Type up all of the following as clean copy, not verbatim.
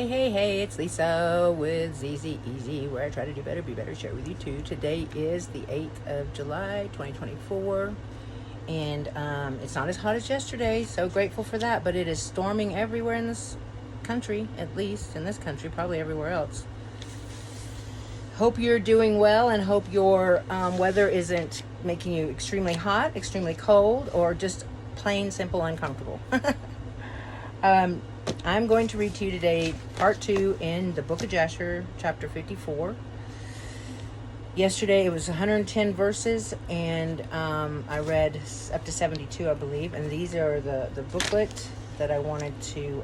Hey, it's Lisa with ZZ Easy, where I try to do better, be better, share with you too. Today is the 8th of July, 2024, and it's not as hot as yesterday, so grateful for that, but it is storming everywhere in this country, at least in this country, probably everywhere else. Hope you're doing well and hope your weather isn't making you extremely hot, extremely cold, or just plain simple uncomfortable. I'm going to read to you today part 2 in the book of Jasher, chapter 54. Yesterday it was 110 verses, and I read up to 72, I believe. And these are the booklet that I wanted to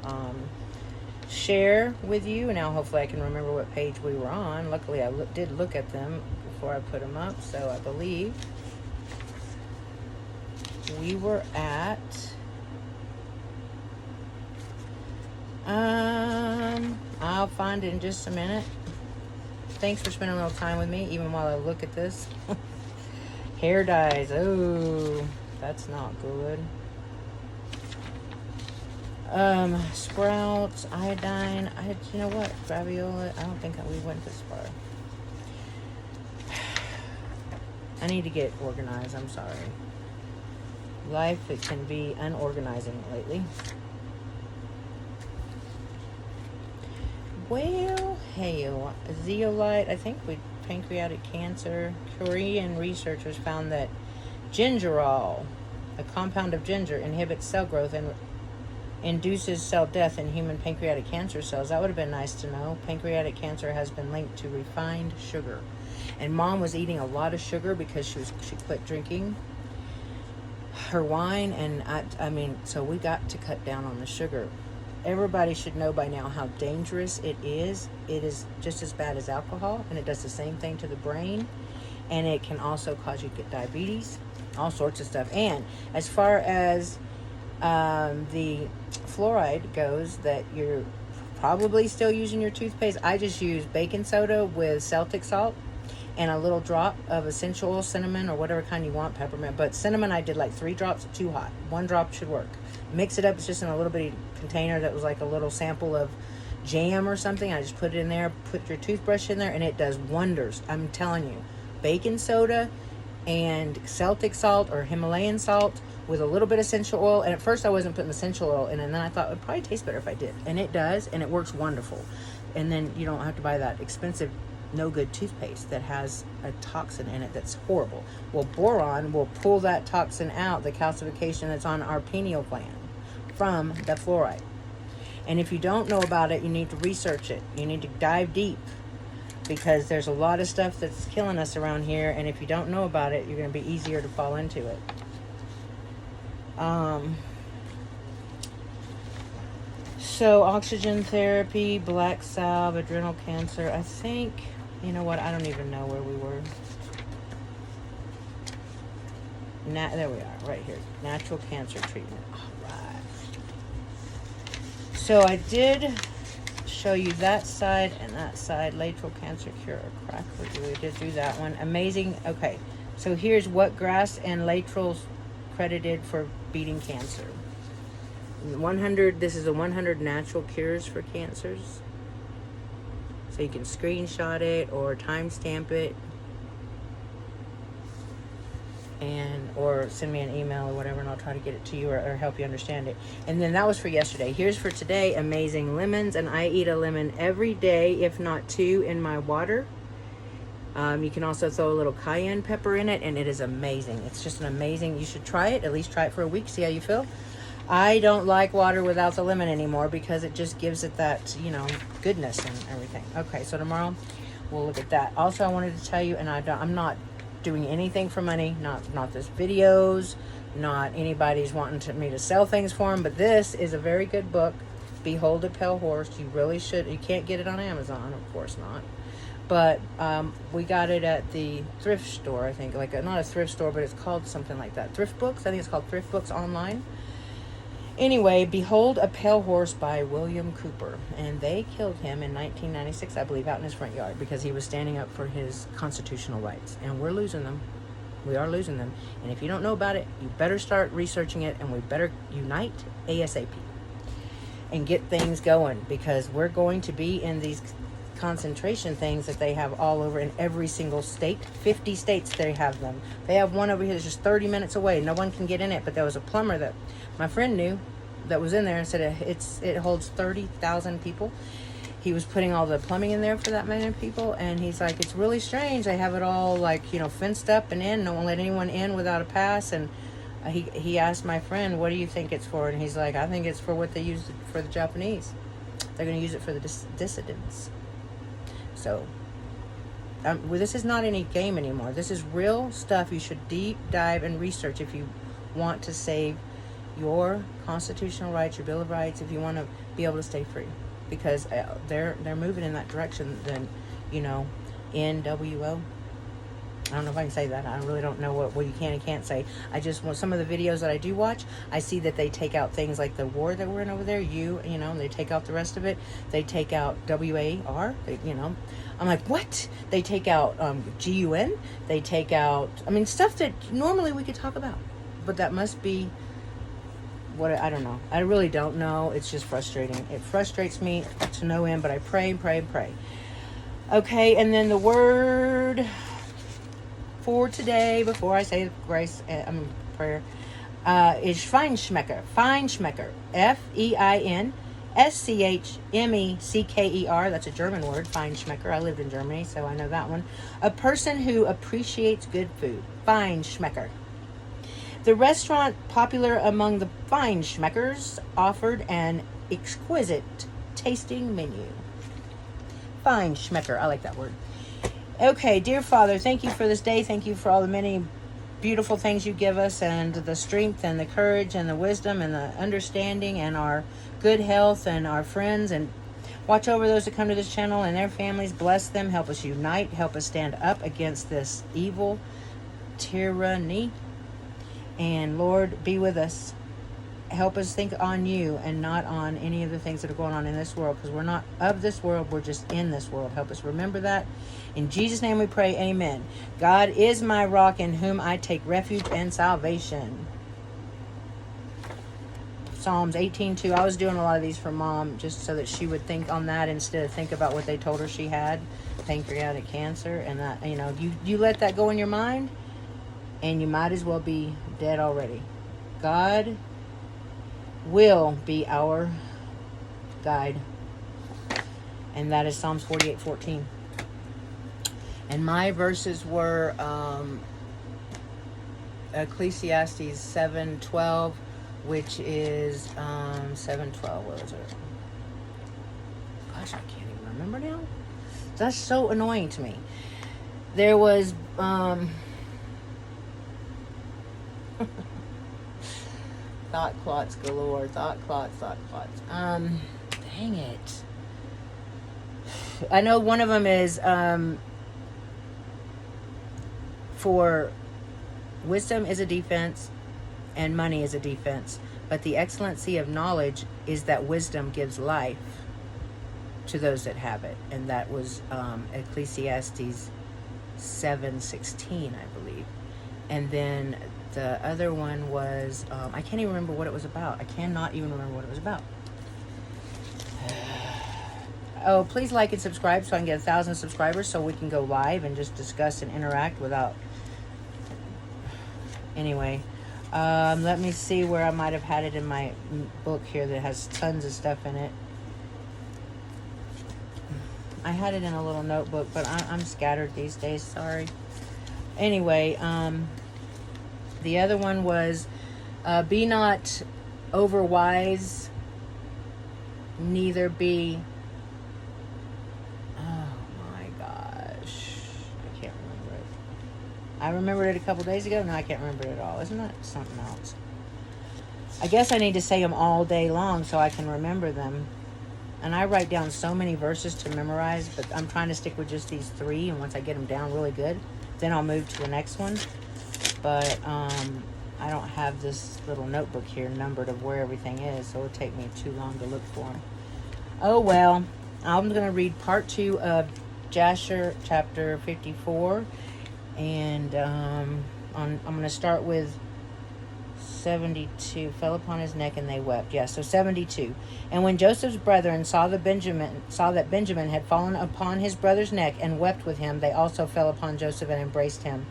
share with you. Now hopefully I can remember what page we were on. Luckily I did look at them before I put them up, so I believe we were at... I'll find it in just a minute. Thanks for spending a little time with me, even while I look at this. Hair dyes. Oh, that's not good. Sprouts, iodine. You know what? Ravioli. I don't think we went this far. I need to get organized. I'm sorry. Life, it can be unorganizing lately. Well, hail, zeolite, I think with pancreatic cancer. Korean researchers found that gingerol, a compound of ginger, inhibits cell growth and induces cell death in human pancreatic cancer cells. That would have been nice to know. Pancreatic cancer has been linked to refined sugar. And Mom was eating a lot of sugar because she quit drinking her wine, and I mean, so we got to cut down on the sugar. Everybody should know by now how dangerous it is. It is just as bad as alcohol, and it does the same thing to the brain, and it can also cause you to get diabetes, all sorts of stuff. And as far as the fluoride goes, that you're probably still using your toothpaste, I just use baking soda with Celtic salt and a little drop of essential oil, cinnamon, or whatever kind you want, peppermint. But cinnamon, I did like 3 drops, too hot. 1 drop should work. Mix it up. It's just in a little bitty container that was like a little sample of jam or something. I just put it in there, put your toothbrush in there, and it does wonders. I'm telling you. Baking soda and Celtic salt or Himalayan salt with a little bit of essential oil. And at first I wasn't putting essential oil in, and then I thought it would probably taste better if I did. And it does, and it works wonderful. And then you don't have to buy that expensive no good toothpaste that has a toxin in it that's horrible. Well, boron will pull that toxin out, the calcification that's on our pineal gland, from the fluoride. And if you don't know about it, you need to research it. You need to dive deep, because there's a lot of stuff that's killing us around here, and if you don't know about it, you're going to be easier to fall into it. So oxygen therapy, black salve, adrenal cancer. I think, you know what, I don't even know where we were. There we are, right here. Natural cancer treatment. All right. So I did show you that side and that side. Lateral cancer cure or crack. We did do that one. Amazing. Okay, so here's what grass and laterals credited for beating cancer. 100. This is a 100 natural cures for cancers. So you can screenshot it or timestamp it, or send me an email or whatever, and I'll try to get it to you or help you understand it. And then that was for yesterday. Here's for today. Amazing lemons, and I eat a lemon every day, if not 2, in my water. You can also throw a little cayenne pepper in it, and it is amazing. It's just an amazing. You should try it. At least try it for a week. See how you feel. I don't like water without the lemon anymore, because it just gives it that, goodness and everything. Okay, so tomorrow we'll look at that. Also, I wanted to tell you, and I'm not doing anything for money, not this videos, not anybody's wanting me to sell things for them, but this is a very good book, Behold a Pale Horse. You really should. You can't get it on Amazon, of course not. But we got it at the thrift store, I think. Not a thrift store, but it's called something like that. Thrift Books. I think it's called Thrift Books online. Anyway, Behold a Pale Horse by William Cooper. And they killed him in 1996, I believe, out in his front yard, because he was standing up for his constitutional rights. And we're losing them. We are losing them. And if you don't know about it, you better start researching it, and we better unite ASAP. and get things going, because we're going to be in these concentration things that they have all over in every single state. 50 states they have them. They have one over here that's just 30 minutes away. No one can get in it, but there was a plumber that my friend knew that was in there and said it holds 30,000 people. He was putting all the plumbing in there for that many people, and he's like, it's really strange. They have it all, like, you know, fenced up and in. No one let anyone in without a pass. And he asked my friend, what do you think it's for? And he's like, I think it's for what they used for the Japanese. They're going to use it for the dissidents. So, well, this is not any game anymore. This is real stuff. You should deep dive and research if you want to save your constitutional rights, your Bill of Rights, if you want to be able to stay free. Because they're moving in that direction. Then, you know, NWO. I don't know if I can say that. I really don't know what you can and can't say. I just want some of the videos that I do watch. I see that they take out things like the war that we're in over there. You know, and they take out the rest of it. They take out WAR. You know, I'm like, what? They take out GUN. They take out, I mean, stuff that normally we could talk about, but that must be. What, I don't know. I really don't know. It's just frustrating. It frustrates me to no end, but I pray. Okay, and then the word for today, before I say grace, prayer, is Feinschmecker. Feinschmecker. Feinschmecker. That's a German word, Feinschmecker. I lived in Germany, so I know that one. A person who appreciates good food. Feinschmecker. The restaurant, popular among the Feinschmeckers, offered an exquisite tasting menu. Feinschmecker. I like that word. Okay, dear Father, thank you for this day. Thank you for all the many beautiful things you give us, and the strength and the courage and the wisdom and the understanding and our good health and our friends. And watch over those that come to this channel and their families. Bless them. Help us unite. Help us stand up against this evil tyranny. And Lord, be with us. Help us think on you and not on any of the things that are going on in this world, because we're not of this world, we're just in this world. Help us remember that. In Jesus' name we pray, amen. God is my rock in whom I take refuge and salvation. Psalms 18:2. I was doing a lot of these for Mom just so that she would think on that instead of think about what they told her she had, pancreatic cancer. And that, you know, you let that go in your mind, and you might as well be dead already. God will be our guide. And that is Psalms 48:14. And my verses were Ecclesiastes 7:12, which is 7:12. What was it? Gosh, I can't even remember now. That's so annoying to me. There was thought clots galore. Thought clots. Dang it. I know one of them is for wisdom is a defense and money is a defense, but the excellency of knowledge is that wisdom gives life to those that have it. And that was Ecclesiastes 7:16, I believe. And then the other one was, I can't even remember what it was about. I cannot even remember what it was about. Oh, please like and subscribe so I can get 1,000 subscribers so we can go live and just discuss and interact without... Anyway, let me see where I might have had it in my book here that has tons of stuff in it. I had it in a little notebook, but I'm scattered these days, sorry. Anyway, the other one was, be not overwise, neither be... Oh my gosh. I can't remember it. I remembered it a couple days ago. Now I can't remember it at all. Isn't that something else? I guess I need to say them all day long so I can remember them. And I write down so many verses to memorize, but I'm trying to stick with just these 3. And once I get them down really good, then I'll move to the next one. But I don't have this little notebook here numbered of where everything is, so it'll take me too long to look for them. Oh well, I'm going to read part 2 of Jasher chapter 54, and I'm going to start with 72 fell upon his neck, and they wept. Yes, so 72. And when Joseph's brethren saw that Benjamin had fallen upon his brother's neck and wept with him, they also fell upon Joseph and embraced him.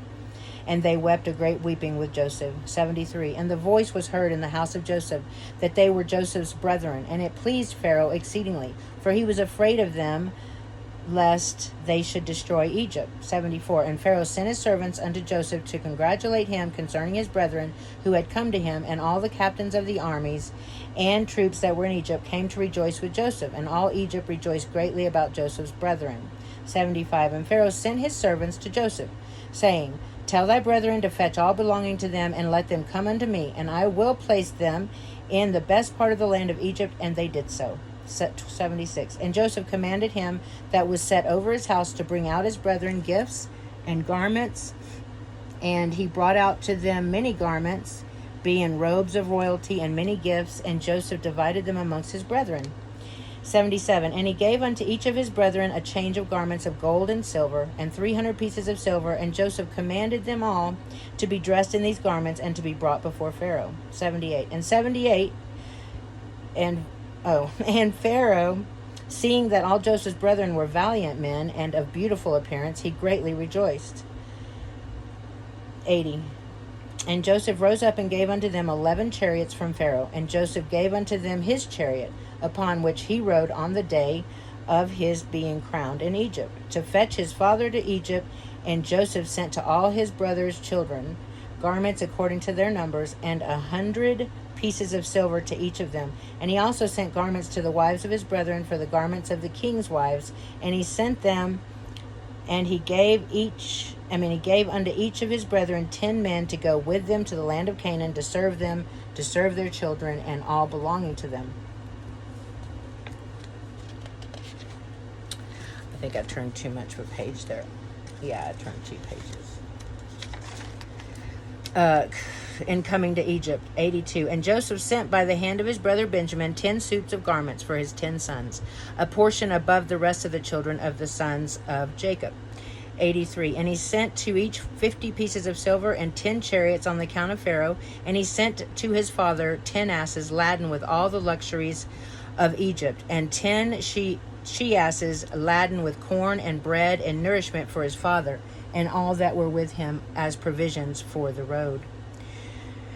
And they wept a great weeping with Joseph. 73. And the voice was heard in the house of Joseph, that they were Joseph's brethren. And it pleased Pharaoh exceedingly, for he was afraid of them, lest they should destroy Egypt. 74. And Pharaoh sent his servants unto Joseph to congratulate him concerning his brethren who had come to him, and all the captains of the armies and troops that were in Egypt came to rejoice with Joseph, and all Egypt rejoiced greatly about Joseph's brethren. 75. And Pharaoh sent his servants to Joseph, saying, Tell thy brethren to fetch all belonging to them, and let them come unto me, and I will place them in the best part of the land of Egypt. And they did so. 76. And Joseph commanded him that was set over his house to bring out his brethren gifts and garments, and he brought out to them many garments, being robes of royalty, and many gifts, and Joseph divided them amongst his brethren. 77. And he gave unto each of his brethren a change of garments of gold and silver, and 300 pieces of silver, and Joseph commanded them all to be dressed in these garments, and to be brought before Pharaoh. 78. And 78, and Pharaoh, seeing that all Joseph's brethren were valiant men and of beautiful appearance, he greatly rejoiced. 80. And Joseph rose up and gave unto them 11 chariots from Pharaoh, and Joseph gave unto them his chariot, upon which he rode on the day of his being crowned in Egypt, to fetch his father to Egypt. And Joseph sent to all his brothers' children garments according to their numbers, and 100 pieces of silver to each of them. And he also sent garments to the wives of his brethren for the garments of the king's wives. And he sent them, and he gave unto each of his brethren 10 men to go with them to the land of Canaan, to serve them, to serve their children, and all belonging to them. I think I turned too much of a page there. Yeah, I turned 2 pages. In coming to Egypt. 82. And Joseph sent by the hand of his brother Benjamin 10 suits of garments for his 10 sons, a portion above the rest of the children of the sons of Jacob. 83. And he sent to each 50 pieces of silver and 10 chariots on the account of Pharaoh. And he sent to his father 10 asses laden with all the luxuries of Egypt, and 10 she-asses laden with corn and bread and nourishment for his father, and all that were with him as provisions for the road.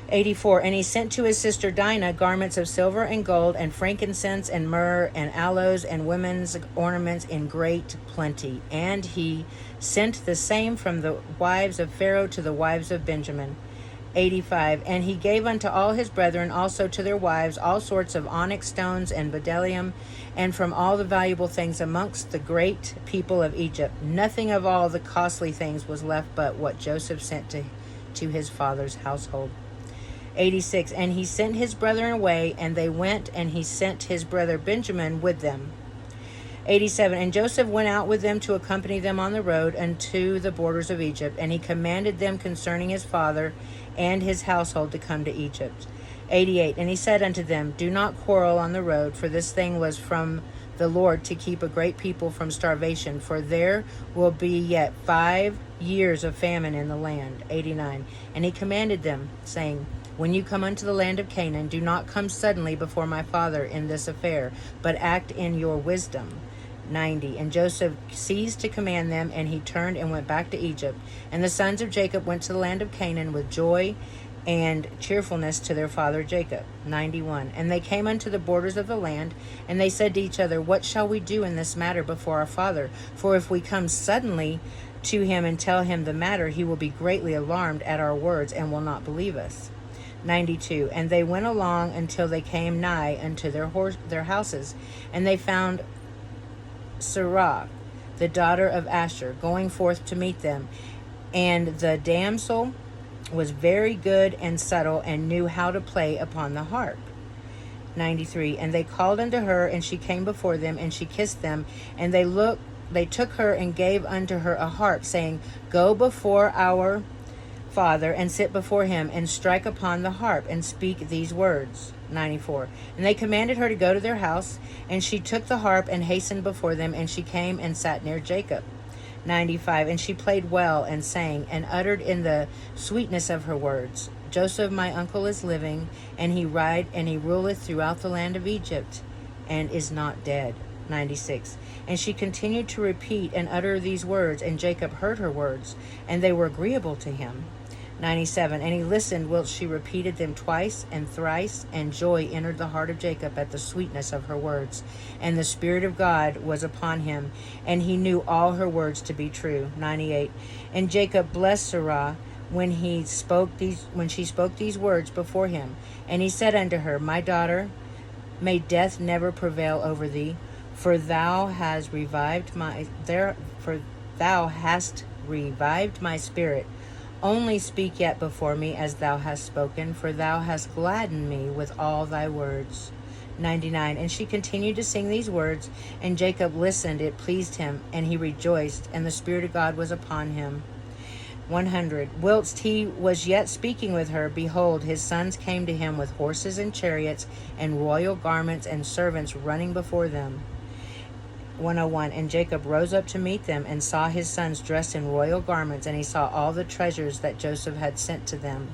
84. And he sent to his sister Dinah garments of silver and gold, and frankincense and myrrh and aloes and women's ornaments in great plenty. And he sent the same from the wives of Pharaoh to the wives of Benjamin. 85. And he gave unto all his brethren also to their wives all sorts of onyx stones and bdellium, and from all the valuable things amongst the great people of Egypt. Nothing of all the costly things was left but what Joseph sent to his father's household. 86. And he sent his brethren away, and they went, and he sent his brother Benjamin with them. 87. And Joseph went out with them to accompany them on the road unto the borders of Egypt, and he commanded them concerning his father and his household to come to Egypt. 88. And he said unto them, Do not quarrel on the road, for this thing was from the Lord, to keep a great people from starvation, for there will be yet 5 years of famine in the land. 89. And he commanded them, saying, When you come unto the land of Canaan, do not come suddenly before my father in this affair, but act in your wisdom. 90. And Joseph ceased to command them, and he turned and went back to Egypt. And the sons of Jacob went to the land of Canaan with joy and cheerfulness to their father Jacob. 91. And they came unto the borders of the land, and they said to each other, What shall we do in this matter before our father? For if we come suddenly to him and tell him the matter, he will be greatly alarmed at our words, and will not believe us. 92. And they went along until they came nigh unto their houses, and they found Sarah, the daughter of Asher, going forth to meet them. And the damsel was very good and subtle, and knew how to play upon the harp. 93. And they called unto her, and she came before them, and she kissed them. And they took her and gave unto her a harp, saying, Go before our father, and sit before him, and strike upon the harp, and speak these words. 94. And they commanded her to go to their house, and she took the harp and hastened before them, and she came and sat near Jacob. 95. And she played well and sang, and uttered in the sweetness of her words. Joseph my uncle is living, and he ruleth throughout the land of Egypt, and is not dead. 96. And she continued to repeat and utter these words, and Jacob heard her words, and they were agreeable to him. 97. And he listened whilst she repeated them twice and thrice, and joy entered the heart of Jacob at the sweetness of her words. And the Spirit of God was upon him, and he knew all her words to be true. 98. And Jacob blessed Sarah when she spoke these words before him. And he said unto her, My daughter, may death never prevail over thee, for thou hast revived my spirit. Only speak yet before me as thou hast spoken, for thou hast gladdened me with all thy words. 99. And she continued to sing these words, and Jacob listened, it pleased him, and he rejoiced, and the Spirit of God was upon him. 100. Whilst he was yet speaking with her, behold, his sons came to him with horses and chariots, and royal garments, and servants running before them. 101. And Jacob rose up to meet them, and saw his sons dressed in royal garments, and he saw all the treasures that Joseph had sent to them.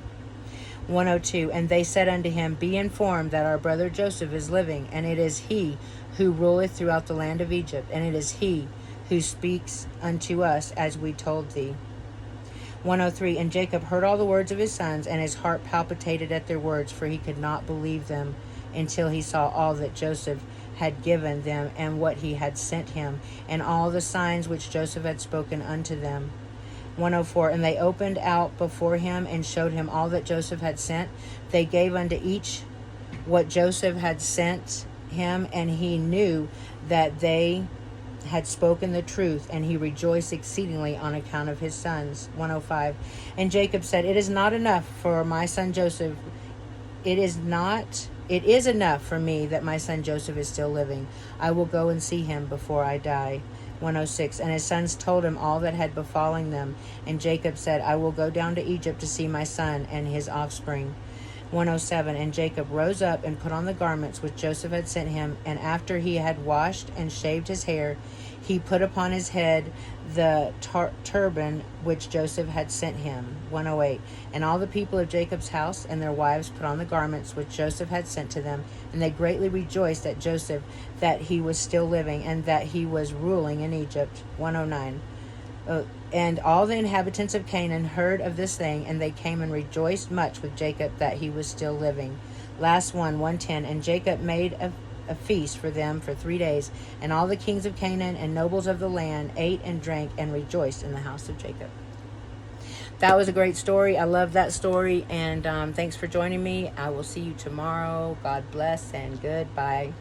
102. And they said unto him, Be informed that our brother Joseph is living, and it is he who ruleth throughout the land of Egypt, and it is he who speaks unto us as we told thee. 103. And Jacob heard all the words of his sons, and his heart palpitated at their words, for he could not believe them until he saw all that Joseph had given them, and what he had sent him, and all the signs which Joseph had spoken unto them. 104. And they opened out before him, and showed him all that Joseph had sent. They gave unto each what Joseph had sent him, and he knew that they had spoken the truth, and he rejoiced exceedingly on account of his sons. 105. And Jacob said, It is not enough for my son Joseph. It is enough for me that my son Joseph is still living. I will go and see him before I die. 106. And his sons told him all that had befallen them. And Jacob said, I will go down to Egypt to see my son and his offspring. 107. And Jacob rose up and put on the garments which Joseph had sent him, and after he had washed and shaved his hair, he put upon his head the turban which Joseph had sent him. 108. And all the people of Jacob's house and their wives put on the garments which Joseph had sent to them, and they greatly rejoiced at Joseph, that he was still living, and that he was ruling in Egypt. 109. And all the inhabitants of Canaan heard of this thing, and they came and rejoiced much with Jacob that he was still living. Last one, 110. And Jacob made a feast for them for 3 days, and all the kings of Canaan and nobles of the land ate and drank and rejoiced in the house of Jacob. That was a great story. I love that story, and thanks for joining me. I will see you tomorrow. God bless, and goodbye.